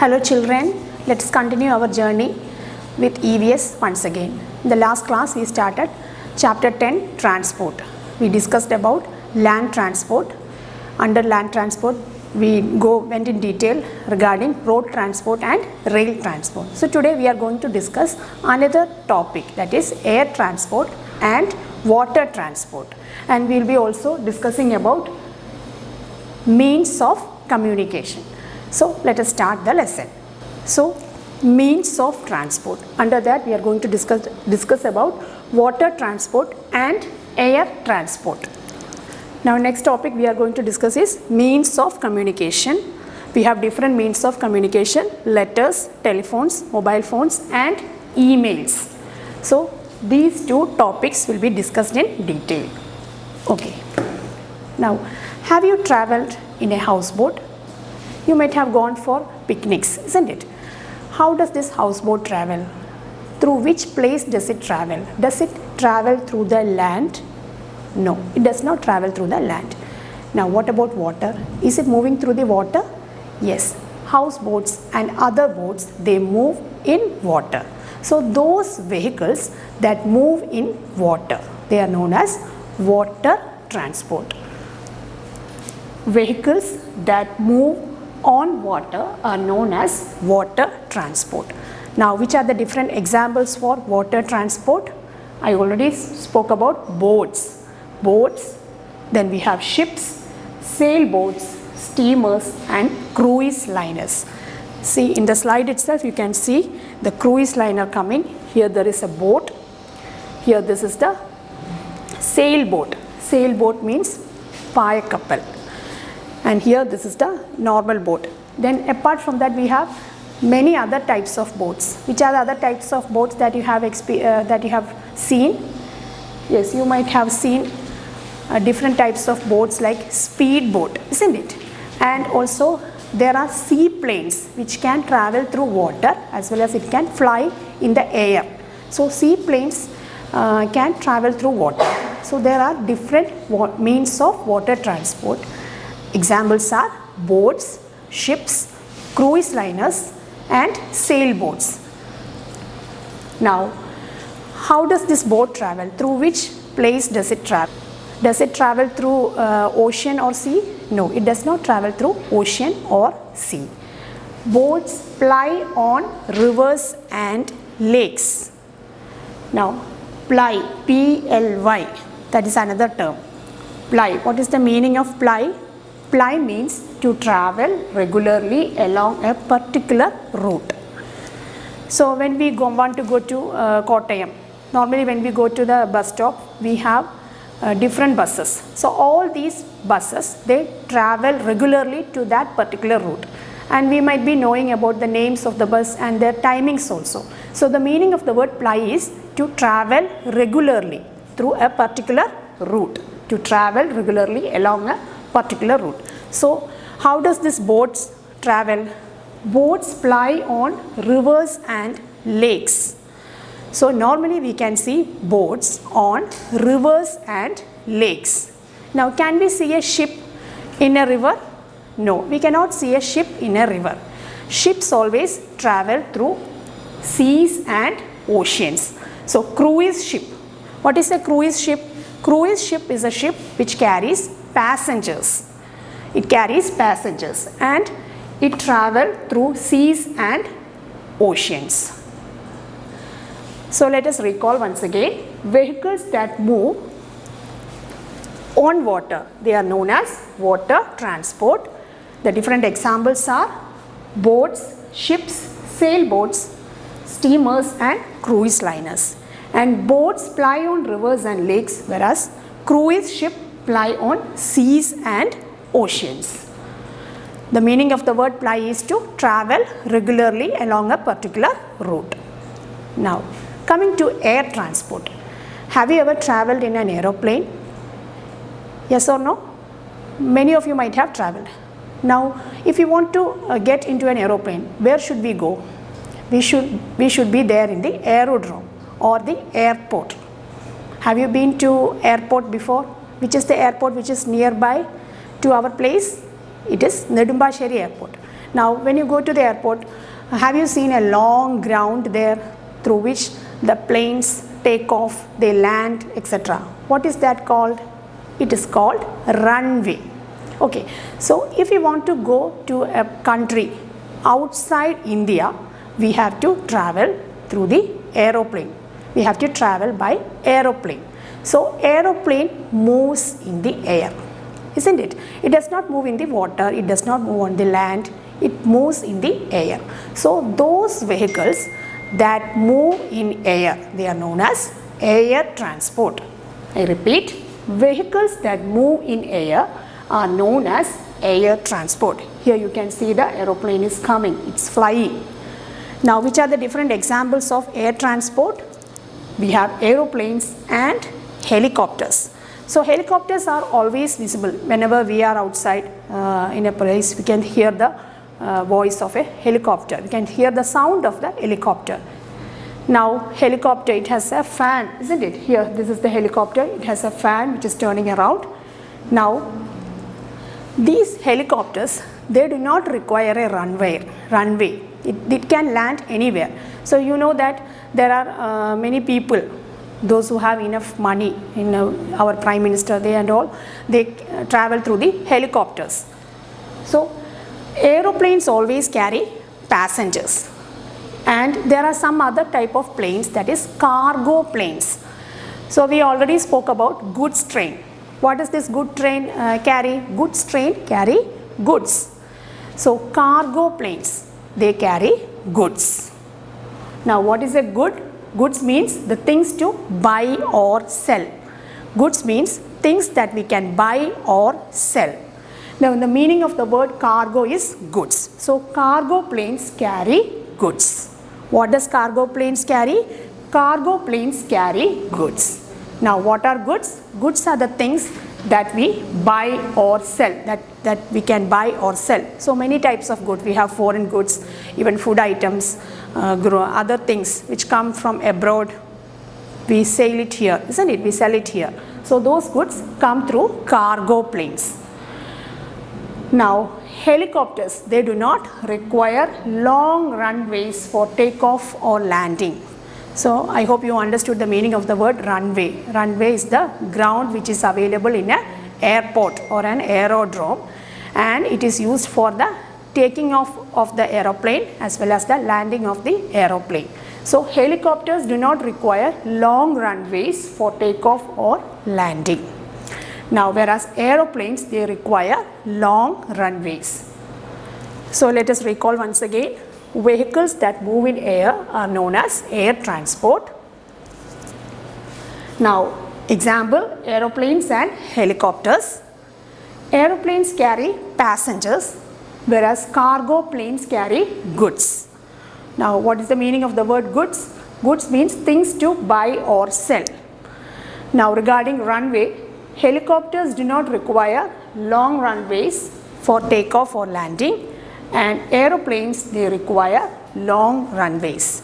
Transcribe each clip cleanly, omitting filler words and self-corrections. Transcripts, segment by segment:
Hello children, let's continue our journey with EVS once again. In the last class we started chapter 10 transport. We discussed about land transport. Under land transport we went in detail regarding road transport and rail transport. So today we are going to discuss another topic, that is air transport and water transport, and we will be also discussing about means of communication. So let us start the lesson. So means of transport, under that we are going to discuss about water transport and air transport. Now next topic we are going to discuss is means of communication. We have different means of communication: letters, telephones, mobile phones and emails. So these two topics will be discussed in detail. Okay. Now, have you traveled in a houseboat? You might have gone for picnics, isn't it? How does this houseboat travel? Through which place does it travel? Does it travel through the land? No, it does not travel through the land. Now, what about water? Is it moving through the water? Yes, houseboats and other boats, they move in water. So, those vehicles that move in water, they are known as water transport. Vehicles that move on water are known as water transport. Now, which are the different examples for water transport? I already spoke about boats. Then we have ships, sailboats, steamers and cruise liners. See, in the slide itself you can see the cruise liner coming. Here there is a boat. Here this is the sailboat. Sailboat means payakappal. And here this is the normal boat. Then apart from that we have many other types of boats. Which are the other types of boats that you have seen? Yes, you might have seen different types of boats like speed boat, isn't it? And also there are seaplanes which can travel through water as well as it can fly in the air. So seaplanes can travel through water. So there are different means of water transport. Examples are boats, ships, cruise liners and sailboats. Now, how does this boat travel? Through which place does it travel? Does it travel through ocean or sea? No, it does not travel through ocean or sea. Boats ply on rivers and lakes. Now, ply, P-L-Y, that is another term. Ply, what is the meaning of ply? Ply means to travel regularly along a particular route. So when we want to go to Kottayam, normally when we go to the bus stop, we have different buses. So all these buses, they travel regularly to that particular route. And we might be knowing about the names of the bus and their timings also. So the meaning of the word ply is to travel regularly through a particular route. To travel regularly along a particular route. So how does this boats travel? Boats ply on rivers and lakes. So normally we can see boats on rivers and lakes. Now can we see a ship in a river? No, we cannot see a ship in a river. Ships always travel through seas and oceans. So cruise ship. What is a cruise ship? Cruise ship is a ship which carries passengers. It carries passengers and it travels through seas and oceans. So let us recall once again, vehicles that move on water, they are known as water transport. The different examples are boats, ships, sailboats, steamers and cruise liners. And boats ply on rivers and lakes, whereas cruise ship ply on seas and oceans. The meaning of the word ply is to travel regularly along a particular route. Now, coming to air transport. Have you ever traveled in an aeroplane? Yes or no? Many of you might have traveled. Now, if you want to get into an aeroplane, where should we go? We should be there in the aerodrome or the airport. Have you been to airport before? Which is the airport which is nearby to our place? It is Nedumbasheri Airport. Now when you go to the airport, have you seen a long ground there through which the planes take off, they land, etc. What is that called? It is called runway. Okay, so if you want to go to a country outside India, we have to travel through the aeroplane. We have to travel by aeroplane. So aeroplane moves in the air, isn't it? It does not move in the water, it does not move on the land, it moves in the air. So those vehicles that move in air, they are known as air transport. I repeat, vehicles that move in air are known as air transport. Here you can see the aeroplane is coming, it's flying. Now which are the different examples of air transport? We have aeroplanes and helicopters. So helicopters are always visible. Whenever we are outside in a place, we can hear the voice of a helicopter. We can hear the sound of the helicopter. Now helicopter, it has a fan, isn't it? Here, this is the helicopter. It has a fan which is turning around. Now these helicopters, they do not require a runway. It can land anywhere. So you know that there are many people, those who have enough money, in our Prime Minister, they and all, they travel through the helicopters. So aeroplanes always carry passengers, and there are some other type of planes, that is cargo planes. So we already spoke about goods train. What does this goods train carry? Goods train carry goods. So cargo planes, they carry goods. Now what is a good? Goods means the things to buy or sell. Goods means things that we can buy or sell. Now the meaning of the word cargo is goods. So cargo planes carry goods. What does cargo planes carry? Cargo planes carry goods. Now what are goods? Goods are the things that we buy or sell, that we can buy or sell. So many types of goods. We have foreign goods, even food items, other things which come from abroad. We sell it here, isn't it? We sell it here. So those goods come through cargo planes. Now helicopters, they do not require long runways for takeoff or landing. So I hope you understood the meaning of the word runway. Runway is the ground which is available in an airport or an aerodrome, and it is used for the taking off of the aeroplane as well as the landing of the aeroplane. So helicopters do not require long runways for takeoff or landing. Now whereas aeroplanes, they require long runways. So let us recall once again. Vehicles that move in air are known as air transport. Now example, aeroplanes and helicopters. Aeroplanes carry passengers, whereas cargo planes carry goods. Now what is the meaning of the word goods? Goods means things to buy or sell. Now regarding runway, helicopters do not require long runways for takeoff or landing, and aeroplanes, they require long runways.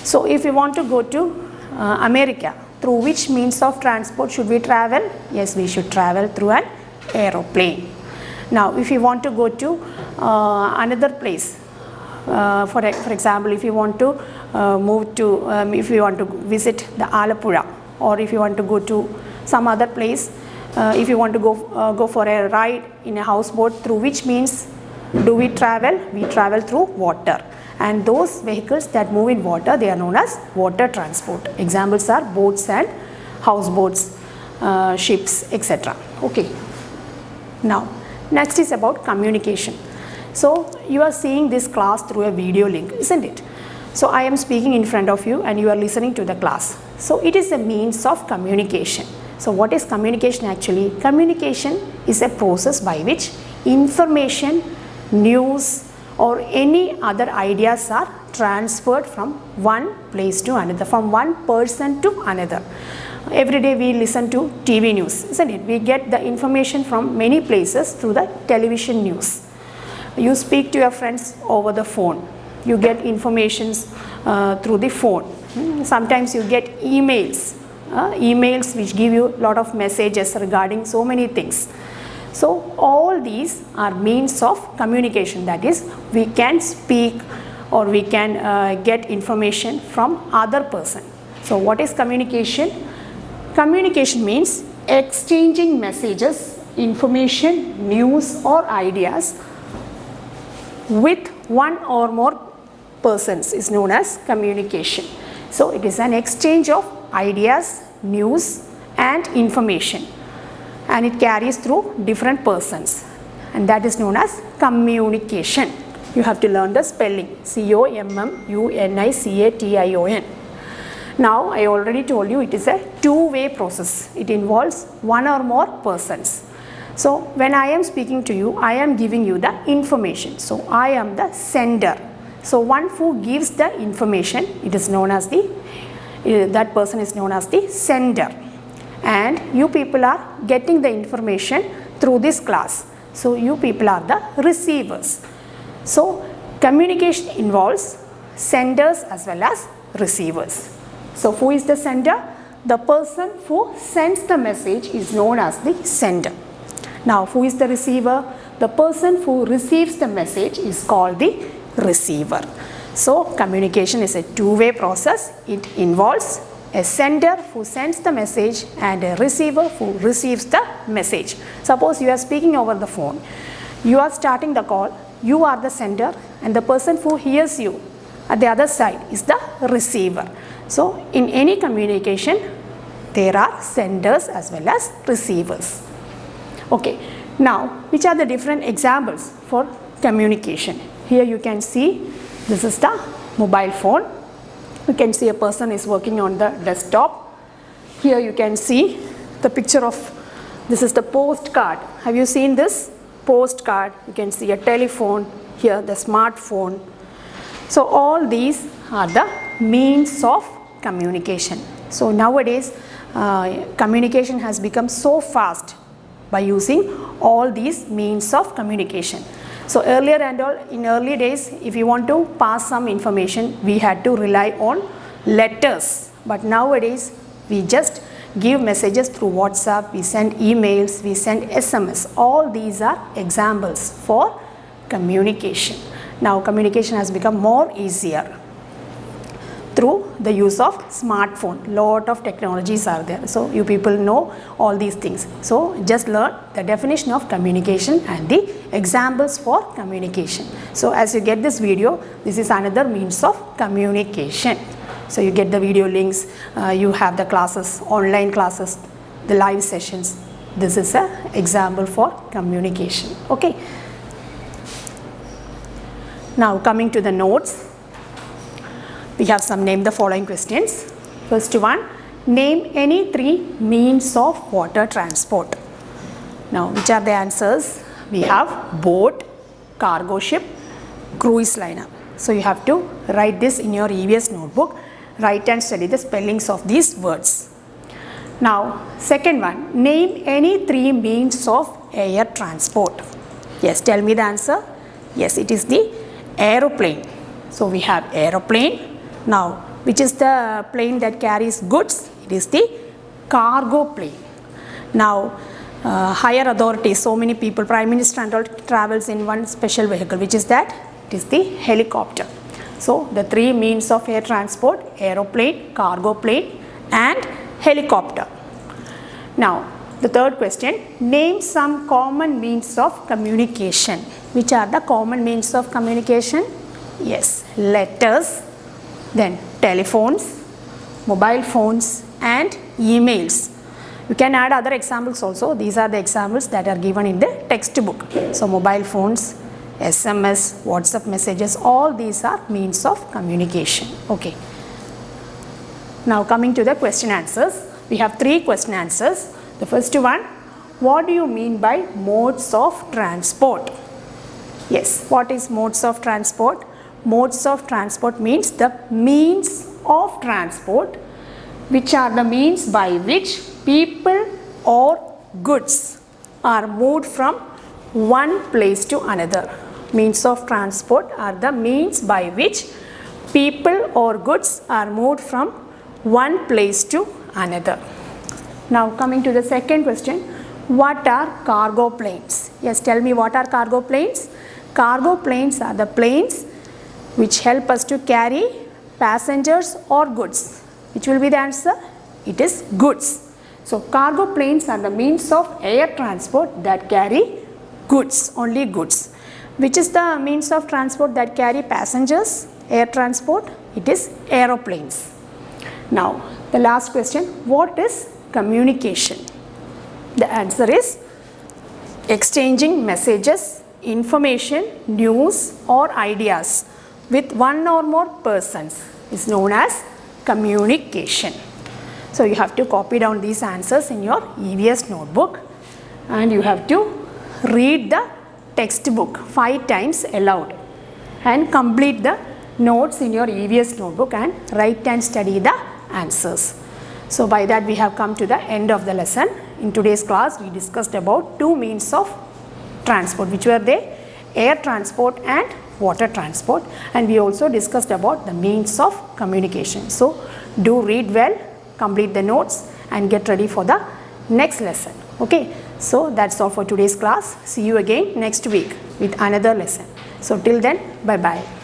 So if you want to go to America, through which means of transport should we travel? Yes, we should travel through an aeroplane. Now if you want to go to another place, for example, if you want to if you want to visit the Alappuzha, or if you want to go to some other place, if you want to go for a ride in a houseboat, through which means do we travel? We travel through water, and those vehicles that move in water, they are known as water transport. Examples are boats and houseboats, ships, etc. Okay. Now next is about communication. So you are seeing this class through a video link, isn't it? So I am speaking in front of you and you are listening to the class. So it is a means of communication. So what is communication actually? Communication is a process by which information, news or any other ideas are transferred from one place to another, from one person to another. Every day we listen to TV news, isn't it? We get the information from many places through the television news. You speak to your friends over the phone. You get informations through the phone. Sometimes you get emails which give you a lot of messages regarding so many things. So all these are means of communication, that is we can speak or we can get information from other person. So what is communication? Communication means exchanging messages, information, news or ideas with one or more persons is known as communication. So it is an exchange of ideas, news and information, and it carries through different persons, and that is known as communication. You have to learn the spelling, COMMUNICATION. Now I already told you it is a two-way process. It involves one or more persons. So when I am speaking to you, I am giving you the information. So I am the sender. So one who gives the information, it is known as that person is known as the sender. And you people are getting the information through this class. So you people are the receivers. So communication involves senders as well as receivers. So who is the sender? The person who sends the message is known as the sender. Now who is the receiver? The person who receives the message is called the receiver. So communication is a two-way process. It involves a sender who sends the message and a receiver who receives the message. Suppose you are speaking over the phone. You are starting the call. You are the sender and the person who hears you at the other side is the receiver. So in any communication there are senders as well as receivers. Okay, now which are the different examples for communication? Here you can see this is the mobile phone. You can see a person is working on the desktop. Here you can see the picture of, this is the postcard. Have you seen this? Postcard. You can see a telephone, here the smartphone. So all these are the means of communication. So nowadays communication has become so fast by using all these means of communication. So earlier and all, in early days, if you want to pass some information, we had to rely on letters. But nowadays, we just give messages through WhatsApp, we send emails, we send SMS. All these are examples for communication. Now communication has become more easier through the use of smartphone. Lot of technologies are there. So you people know all these things. So just learn the definition of communication and the examples for communication. So as you get this video, this is another means of communication. So you get the video links, you have the classes, online classes, the live sessions. This is an example for communication. Okay. Now coming to the notes. We have some name the following questions. First one, name any three means of water transport. Now which are the answers? We have boat, cargo ship, cruise liner. So you have to write this in your EVS notebook. Write and study the spellings of these words. Now second one, name any three means of air transport. Yes, tell me the answer. Yes, it is the aeroplane. So we have aeroplane. Now, which is the plane that carries goods? It is the cargo plane. Now, higher authorities, so many people, Prime Minister and all travels in one special vehicle. Which is that? It is the helicopter. So, the three means of air transport, aeroplane, cargo plane and helicopter. Now, the third question, name some common means of communication. Which are the common means of communication? Yes, letters, then telephones, mobile phones and emails. You can add other examples also. These are the examples that are given in the textbook. So mobile phones, SMS, WhatsApp messages, all these are means of communication. Okay. Now coming to the question answers. We have three question answers. The first one, what do you mean by modes of transport? Yes, what is modes of transport? Modes of transport means the means of transport, which are the means by which people or goods are moved from one place to another. Means of transport are the means by which people or goods are moved from one place to another. Now coming to the second question, What are cargo planes? Yes, tell me, what are cargo planes? Cargo planes are the planes which help us to carry passengers or goods. Which will be the answer? It is goods. So cargo planes are the means of air transport that carry goods, only goods. Which is the means of transport that carry passengers, air transport? It is aeroplanes. Now the last question, what is communication? The answer is exchanging messages, information, news or ideas with one or more persons is known as communication. So you have to copy down these answers in your EVS notebook and you have to read the textbook 5 times aloud and complete the notes in your EVS notebook and write and study the answers. So by that we have come to the end of the lesson. In today's class we discussed about 2 means of transport, which were they? Air transport and water transport, and we also discussed about the means of communication. So do read well, complete the notes and get ready for the next lesson. Okay, so that's all for today's class. See you again next week with another lesson. So till then, bye bye.